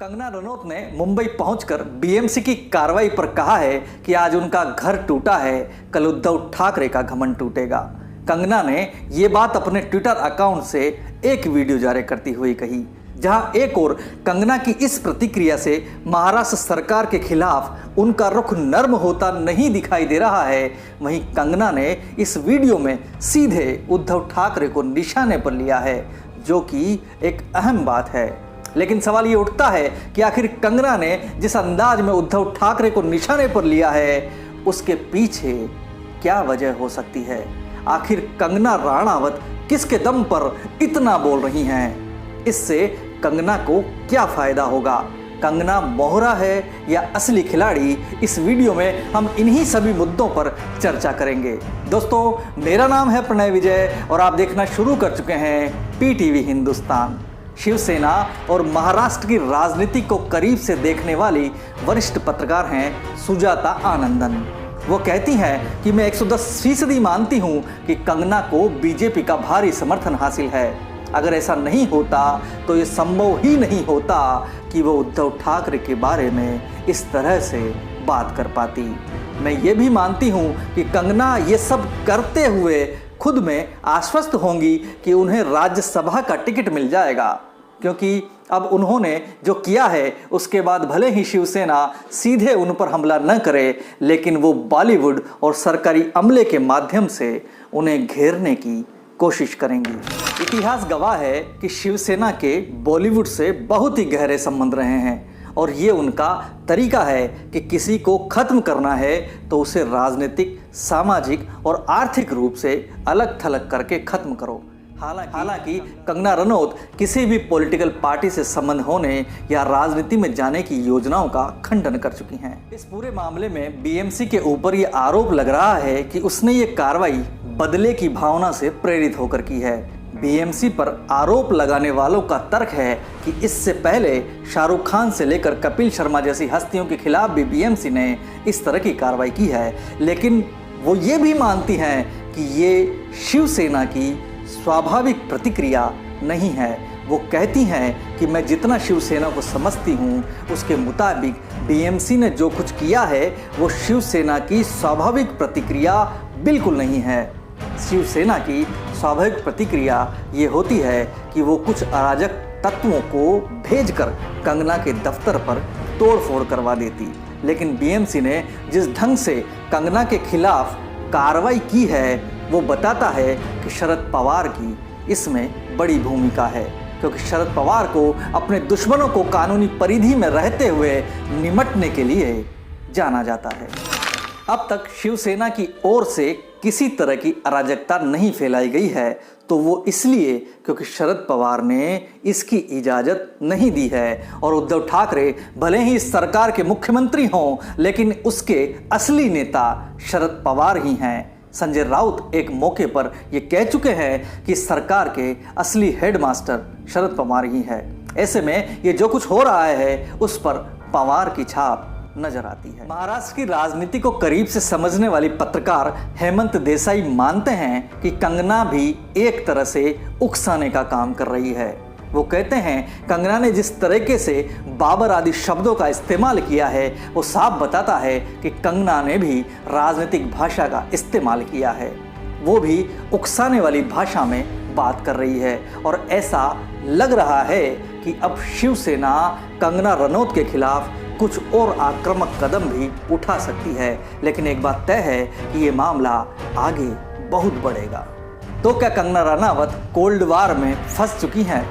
कंगना रनौत ने मुंबई पहुंचकर बीएमसी की कार्रवाई पर कहा है कि आज उनका घर टूटा है, कल उद्धव ठाकरे का घमंड टूटेगा। कंगना ने ये बात अपने ट्विटर अकाउंट से एक वीडियो जारी करती हुई कही, जहां एक और कंगना की इस प्रतिक्रिया से महाराष्ट्र सरकार के खिलाफ उनका रुख नर्म होता नहीं दिखाई दे रहा है। वहीं कंगना ने इस वीडियो में सीधे उद्धव ठाकरे को निशाने पर लिया है, जो कि एक अहम बात है। लेकिन सवाल ये उठता है कि आखिर कंगना ने जिस अंदाज में उद्धव ठाकरे को निशाने पर लिया है, उसके पीछे क्या वजह हो सकती है? आखिर कंगना राणावत किसके दम पर इतना बोल रही हैं? इससे कंगना को क्या फायदा होगा? कंगना मोहरा है या असली खिलाड़ी? इस वीडियो में हम इन्हीं सभी मुद्दों पर चर्चा करेंगे। दोस्तों, मेरा नाम है प्रणय विजय और आप देखना शुरू कर चुके हैं पीटीवी हिंदुस्तान। शिवसेना और महाराष्ट्र की राजनीति को करीब से देखने वाली वरिष्ठ पत्रकार हैं सुजाता आनंदन। वो कहती हैं कि मैं 110% मानती हूं कि कंगना को बीजेपी का भारी समर्थन हासिल है। अगर ऐसा नहीं होता तो ये संभव ही नहीं होता कि वो उद्धव ठाकरे के बारे में इस तरह से बात कर पाती। मैं ये भी मानती हूं कि कंगना ये सब करते हुए खुद में आश्वस्त होंगी कि उन्हें राज्यसभा का टिकट मिल जाएगा, क्योंकि अब उन्होंने जो किया है उसके बाद भले ही शिवसेना सीधे उन पर हमला न करे, लेकिन वो बॉलीवुड और सरकारी अमले के माध्यम से उन्हें घेरने की कोशिश करेंगी। इतिहास गवाह है कि शिवसेना के बॉलीवुड से बहुत ही गहरे संबंध रहे हैं और ये उनका तरीका है कि किसी को खत्म करना है तो उसे राजनीतिक, सामाजिक और आर्थिक रूप से अलग थलग करके खत्म करो। हालांकि कंगना रनौत किसी भी पॉलिटिकल पार्टी से संबंध होने या राजनीति में जाने की योजनाओं का खंडन कर चुकी हैं। इस पूरे मामले में बीएमसी के ऊपर ये आरोप लग रहा है कि उसने ये कार्रवाई बदले की भावना से प्रेरित होकर की है। बीएमसी पर आरोप लगाने वालों का तर्क है कि इससे पहले शाहरुख खान से लेकर कपिल शर्मा जैसी हस्तियों के खिलाफ भी बीएमसी ने इस तरह की कार्रवाई की है, लेकिन वो ये भी मानती हैं कि ये शिवसेना की स्वाभाविक प्रतिक्रिया नहीं है। वो कहती हैं कि मैं जितना शिवसेना को समझती हूँ उसके मुताबिक बीएमसी ने जो कुछ किया है वो शिवसेना की स्वाभाविक प्रतिक्रिया बिल्कुल नहीं है। शिवसेना की स्वाभाविक प्रतिक्रिया ये होती है कि वो कुछ अराजक तत्वों को भेजकर कंगना के दफ्तर पर तोड़फोड़ करवा देती, लेकिन बीएमसी ने जिस ढंग से कंगना के खिलाफ कार्रवाई की है वो बताता है कि शरद पवार की इसमें बड़ी भूमिका है, क्योंकि शरद पवार को अपने दुश्मनों को कानूनी परिधि में रहते हुए निमटने के लिए जाना जाता है। अब तक शिवसेना की ओर से किसी तरह की अराजकता नहीं फैलाई गई है, तो वो इसलिए क्योंकि शरद पवार ने इसकी इजाज़त नहीं दी है और उद्धव ठाकरे भले ही इस सरकार के मुख्यमंत्री हों, लेकिन उसके असली नेता शरद पवार ही हैं। संजय राउत एक मौके पर ये कह चुके हैं कि सरकार के असली हेडमास्टर शरद पवार ही है। ऐसे में ये जो कुछ हो रहा है उस पर पवार की छाप नजर आती है। महाराष्ट्र की राजनीति को करीब से समझने वाली पत्रकार हेमंत देसाई मानते हैं कि कंगना भी एक तरह से उकसाने का काम कर रही है। वो कहते हैं कंगना ने जिस तरीके से बाबर आदि शब्दों का इस्तेमाल किया है वो साफ बताता है कि कंगना ने भी राजनीतिक भाषा का इस्तेमाल किया है। वो भी उकसाने वाली भाषा में बात कर रही है और ऐसा लग रहा है कि अब शिवसेना कंगना रनौत के खिलाफ कुछ और आक्रामक कदम भी उठा सकती है। लेकिन एक बात तय है कि ये मामला आगे बहुत बढ़ेगा। तो क्या कंगना रनावत कोल्ड वार में फंस चुकी हैं?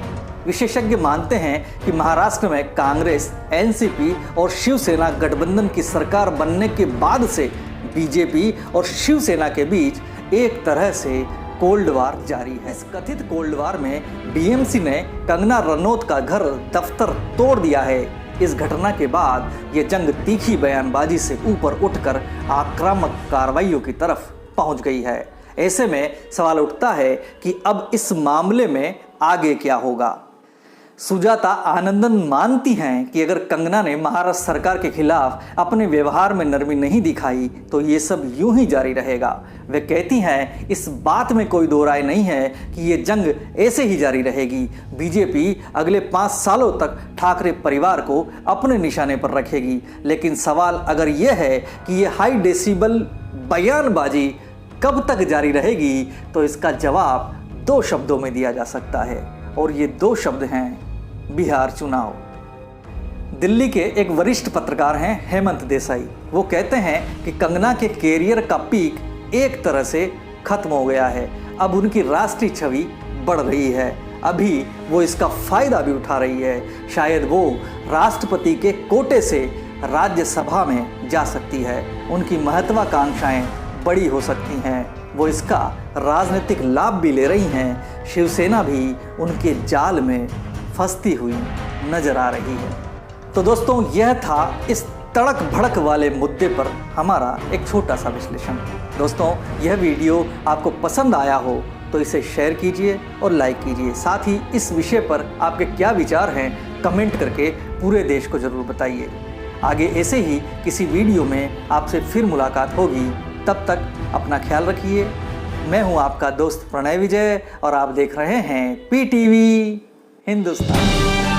विशेषज्ञ मानते हैं कि महाराष्ट्र में कांग्रेस, एनसीपी और शिवसेना गठबंधन की सरकार बनने के बाद से बीजेपी और शिवसेना के बीच एक तरह से कोल्ड वार जारी है। इस कथित कोल्ड वार में बीएमसी ने कंगना रनौत का घर दफ्तर तोड़ दिया है। इस घटना के बाद ये जंग तीखी बयानबाजी से ऊपर उठकर आक्रामक कार्रवाइयों की तरफ पहुंच गई है। ऐसे में सवाल उठता है कि अब इस मामले में आगे क्या होगा? सुजाता आनंदन मानती हैं कि अगर कंगना ने महाराष्ट्र सरकार के खिलाफ अपने व्यवहार में नरमी नहीं दिखाई तो ये सब यूं ही जारी रहेगा। वे कहती हैं इस बात में कोई दो राय नहीं है कि ये जंग ऐसे ही जारी रहेगी। बीजेपी अगले 5 सालों तक ठाकरे परिवार को अपने निशाने पर रखेगी। लेकिन सवाल अगर ये है कि ये हाई डेसिबल बयानबाजी कब तक जारी रहेगी तो इसका जवाब 2 शब्दों में दिया जा सकता है, और ये 2 शब्द हैं बिहार चुनाव। दिल्ली के एक वरिष्ठ पत्रकार हैं हेमंत देसाई। वो कहते हैं कि कंगना के कैरियर का पीक एक तरह से खत्म हो गया है। अब उनकी राष्ट्रीय छवि बढ़ रही है। अभी वो इसका फायदा भी उठा रही है। शायद वो राष्ट्रपति के कोटे से राज्यसभा में जा सकती है। उनकी महत्वाकांक्षाएं बड़ी हो सकती हैं। वो इसका राजनीतिक लाभ भी ले रही हैं। शिवसेना भी उनके जाल में फंसती हुई नजर आ रही है। तो दोस्तों, यह था इस तड़क भड़क वाले मुद्दे पर हमारा एक छोटा सा विश्लेषण। दोस्तों, यह वीडियो आपको पसंद आया हो तो इसे शेयर कीजिए और लाइक कीजिए। साथ ही इस विषय पर आपके क्या विचार हैं कमेंट करके पूरे देश को ज़रूर बताइए। आगे ऐसे ही किसी वीडियो में आपसे फिर मुलाकात होगी। तब तक अपना ख्याल रखिए। मैं हूं आपका दोस्त प्रणय विजय और आप देख रहे हैं PTV हिंदुस्तान।